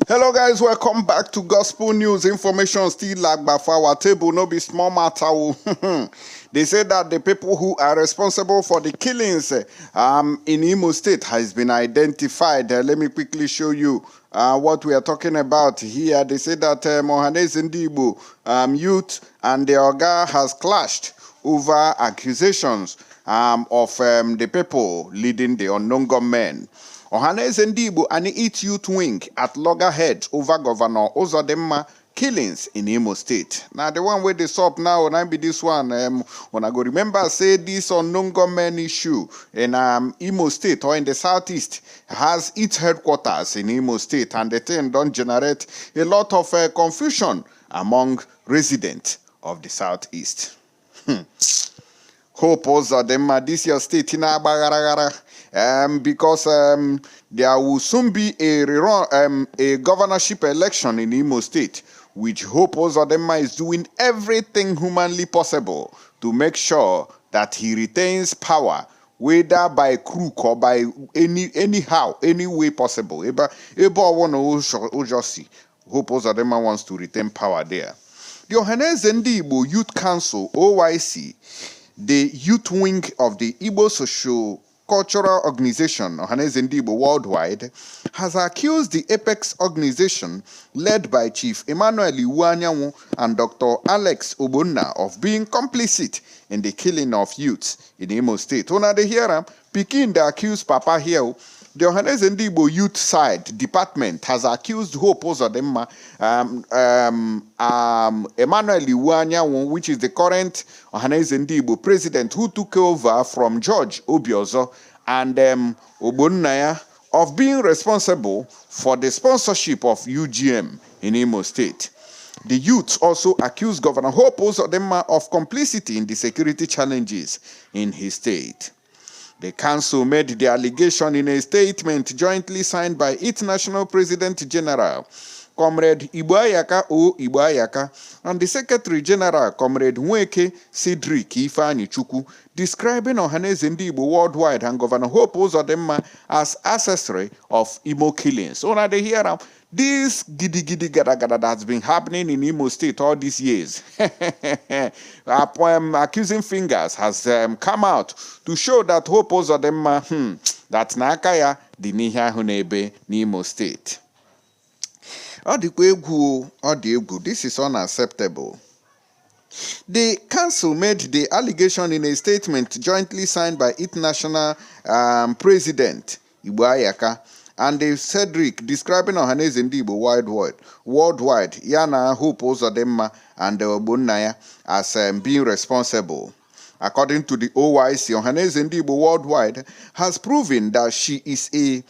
Hello guys, welcome back to Gospel News. Information still like by for our table, no be small matter. They say that the people who are responsible for the killings in Imo State has been identified. Let me quickly show you what we are talking about here. They say that Ohaneze Ndigbo youth and the Oga has clashed over accusations of the people leading the unknown gunmen. Ohaneze Ndigbo and its youth wing at loggerheads over Governor Uzodinma killings in Imo State. Now the one where they stop now, when I be this one, when I go remember say this unknown gunmen issue in Imo State or in the southeast has its headquarters in Imo State, and the thing don't generate a lot of confusion among residents of the southeast. Hope Uzodinma this your state in Abagaragara. Because there will soon be a governorship election in Imo State, which Hope Uzodinma is doing everything humanly possible to make sure that he retains power, whether by crook or by any way possible. Hope Uzodinma wants to retain power there. The Ohaneze Ndigbo Youth Council, OYC, the youth wing of the Igbo Socio-Cultural Organization, Ohaneze Ndigbo Worldwide, has accused the Apex organization led by Chief Emmanuel Iwuanyanwu and Dr. Alex Ogbonna of being complicit in the killing of youths in Imo State. Una de hear Pikin the accused Papa here. The Ohaneze Ndigbo Youth Side Department has accused Hope Uzodinma, Emmanuel Iwuanyanwu, which is the current Ohaneze Ndigbo president who took over from George Obiozo, and Ogbonna of being responsible for the sponsorship of UGM in Imo State. The youth also accused Governor Hope Uzodinma of complicity in the security challenges in his state. The council made the allegation in a statement jointly signed by its National President General, Comrade Imo-OYC, and the Secretary General, Comrade Nweke Cedric Ifeanyi-Chukwu, describing Ohaneze Ndigbo Worldwide and Governor Hope Uzodinma as accessory of Imo killings. So now they hear this gidi gada that's been happening in Imo State all these years. Accusing fingers has come out to show that Hope Uzodinma, that Nakaya, the Niha Hunebe, Imo State. This is unacceptable. The council made the allegation in a statement jointly signed by its national president, Imo-OYC, and the Cedric describing Ohaneze Ndigbo worldwide, Yana Hope Uzodinma and Ogbonna as being responsible. According to the OYC, Ohaneze Ndigbo Worldwide has proven that she is a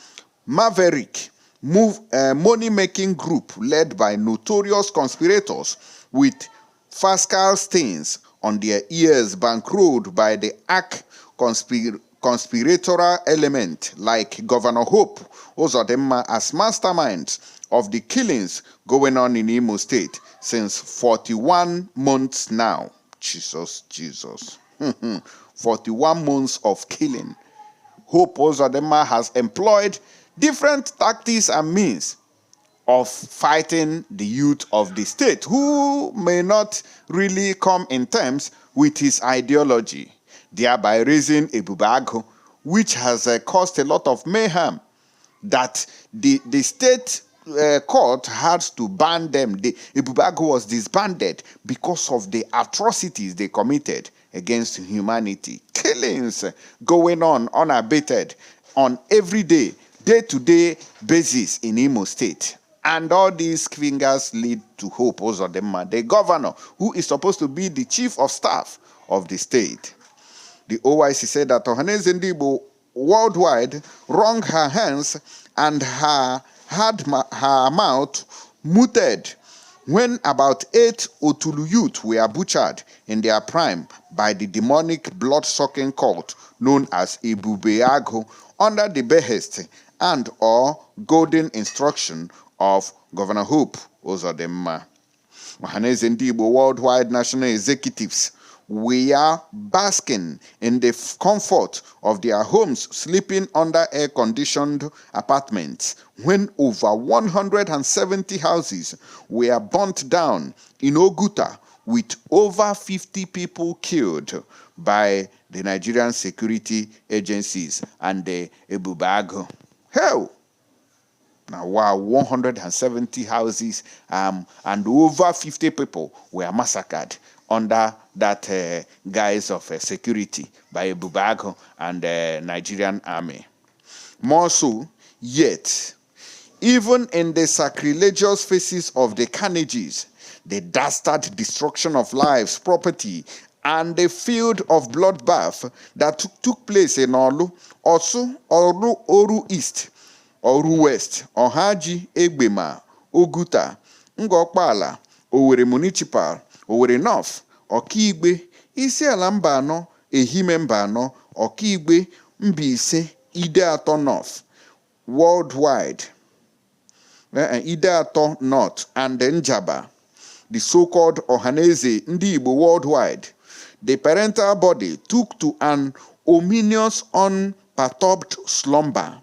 maverick money-making group led by notorious conspirators with fiscal stains on their ears, bankrolled by the arch conspiratorial element like Governor Hope Uzodinma as masterminds of the killings going on in Imo State since 41 months now. Jesus. 41 months of killing. Hope Uzodinma has employed different tactics and means of fighting the youth of the state who may not really come in terms with his ideology, thereby raising a bubago, which has caused a lot of mayhem, that the state court had to ban them. The Ibubago was disbanded because of the atrocities they committed against humanity. Killings going on unabated on every day-to-day basis in Imo State. And all these fingers lead to Hope Uzodinma, the governor, who is supposed to be the chief of staff of the state. The OYC said that Ohaneze Ndigbo Worldwide wrung her hands and had her mouth muted when about 8 Otulu youth were butchered in their prime by the demonic blood-sucking cult known as Ibubeago under the behest and or golden instruction of Governor Hope Uzodinma. Ohaneze Ndigbo Worldwide national executives were basking in the comfort of their homes, sleeping under air-conditioned apartments, when over 170 houses were burnt down in Oguta, with over 50 people killed by the Nigerian security agencies and the Ebubago. Hell! Now, wow, 170 houses and over 50 people were massacred under that guise of security by Ebubago and the Nigerian army. More so, yet, even in the sacrilegious faces of the carnages, the dastard destruction of lives, property, and the field of bloodbath that took place in Oru East, Oru West, Ohaji, Egbema, Oguta, Ngokpala, Owerri Municipal, Owerri North, Okigbe, Isiala Mbano, Ehime Mbano, Okigbe, Mbaise, Ide-Ato North, worldwide, Ide-Ato North, and Njaba, the so-called Ohaneze Ndigbo worldwide. The parental body took to an ominous, unperturbed slumber,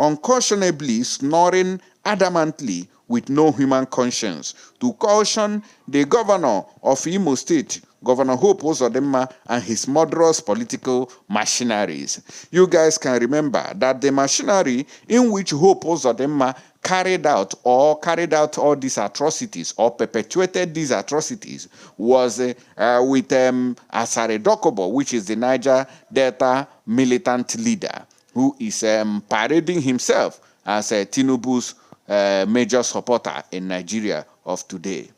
uncautionably snoring adamantly with no human conscience, to caution the governor of Imo State, Governor Hope Uzodinma, and his murderous political machineries. You guys can remember that the machinery in which Hope Uzodinma carried out all these atrocities or perpetuated these atrocities was with Asare Dokubo, which is the Niger Delta militant leader, who is parading himself as Tinubu's major supporter in Nigeria of today.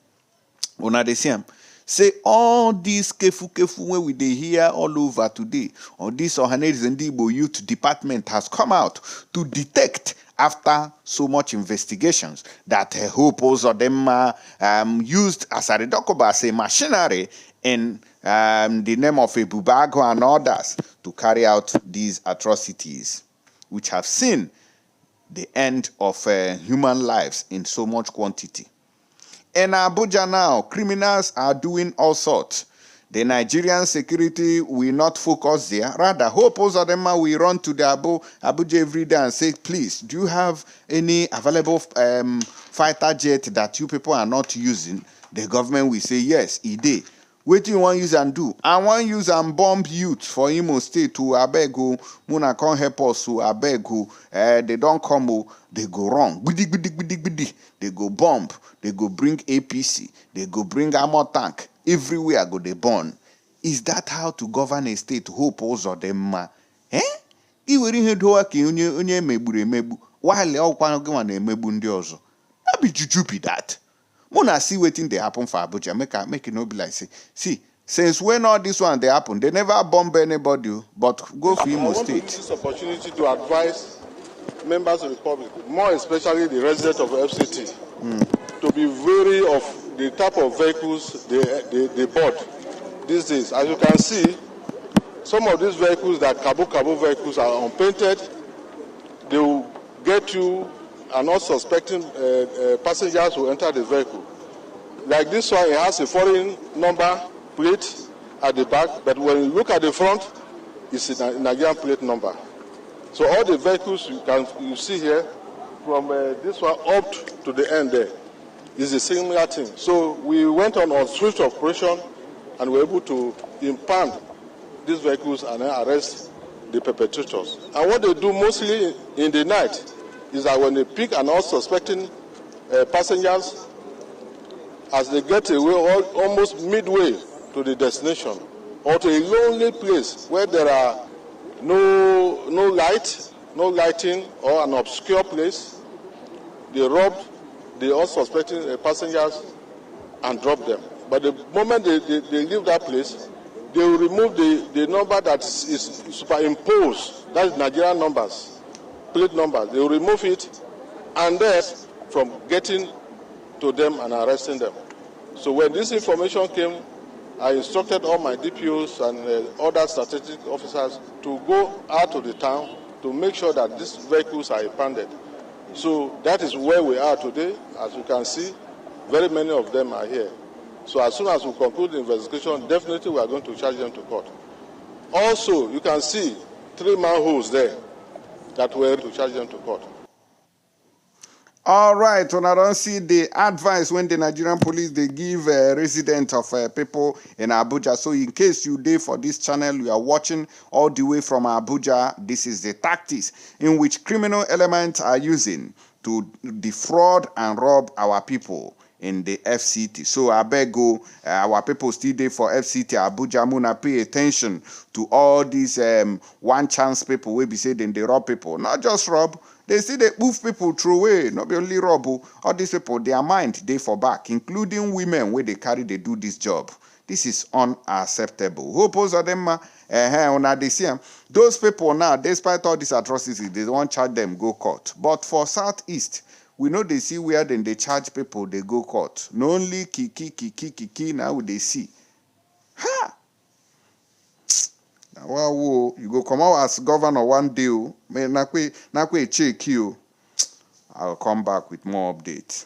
Una dey see am. Say all these kefu when we dey hear all over today, or this Ohaneze Ndigbo Youth Department has come out to detect after so much investigations that Hope Uzodinma used Asare Dokubo as a machinery in the name of Ebubago and others to carry out these atrocities, which have seen the end of human lives in so much quantity. In Abuja now, criminals are doing all sorts. The Nigerian security will not focus there. Rather, Hope Uzodinma will run to the Abuja every day and say, please, do you have any available fighter jet that you people are not using? The government will say, yes, it did. What do you want to use and do? I want to use and bomb youth for Imo State to Abego. Muna can't help us to Abego. They don't come, they go wrong. They go bomb. They go bring APC. They go bring armor tank. Everywhere go they burn. Is that how to govern a state? Hope Uzodinma? Iweri hedoa ki onye megburu emegbu. While all kwano gwa na emegbu ndi ozo. That be juju be that. Muna see waiting they happen for Abuja. Make it no be like say. See, since when all this one they happen, they never bomb anybody, but go for Imo State. I want to use this opportunity to advise members of the public, more especially the residents of FCT, to be wary of the type of vehicles they bought these days. As you can see, some of these vehicles, that Cabo vehicles, are unpainted. They will get you and not suspecting passengers who enter the vehicle. Like this one, it has a foreign number plate at the back, but when you look at the front, it's a Nigerian plate number. So all the vehicles you see here, from this one up to the end there, is a similar thing. So we went on a swift operation and were able to impound these vehicles and then arrest the perpetrators. And what they do mostly in the night is that when they pick and all suspecting passengers, as they get away almost midway to the destination or to a lonely place where there are no lighting or an obscure place, they rob the unsuspecting passengers and drop them. But the moment they leave that place, they will remove the number that is superimposed, that is Nigerian numbers, plate numbers. They will remove it and then from getting to them and arresting them. So when this information came, I instructed all my DPOs and other strategic officers to go out to the town to make sure that these vehicles are impounded. So that is where we are today. As you can see, very many of them are here. So as soon as we conclude the investigation, definitely we are going to charge them to court. Also, you can see 3 manholes there that were to charge them to court. All right, when I don't see the advice when the Nigerian police, they give residents of people in Abuja. So in case you did for this channel, you are watching all the way from Abuja, this is the tactics in which criminal elements are using to defraud and rob our people in the FCT. So I beg go, our people still there for FCT Abuja. Muna pay attention to all these one chance people will be saying they rob people. Not just rob, they see they move people through way. Not be only rob. All these people, their mind they for back, including women where they carry they do this job. This is unacceptable. Hope Uzodinma Ohaneze, those people now, despite all these atrocities, they don't charge them go court. But for Southeast, we know they see where then they charge people, they go court. No only kiki, now they see. Ha! Now, wow, you go come out as governor one day, nakwe check you. I'll come back with more updates.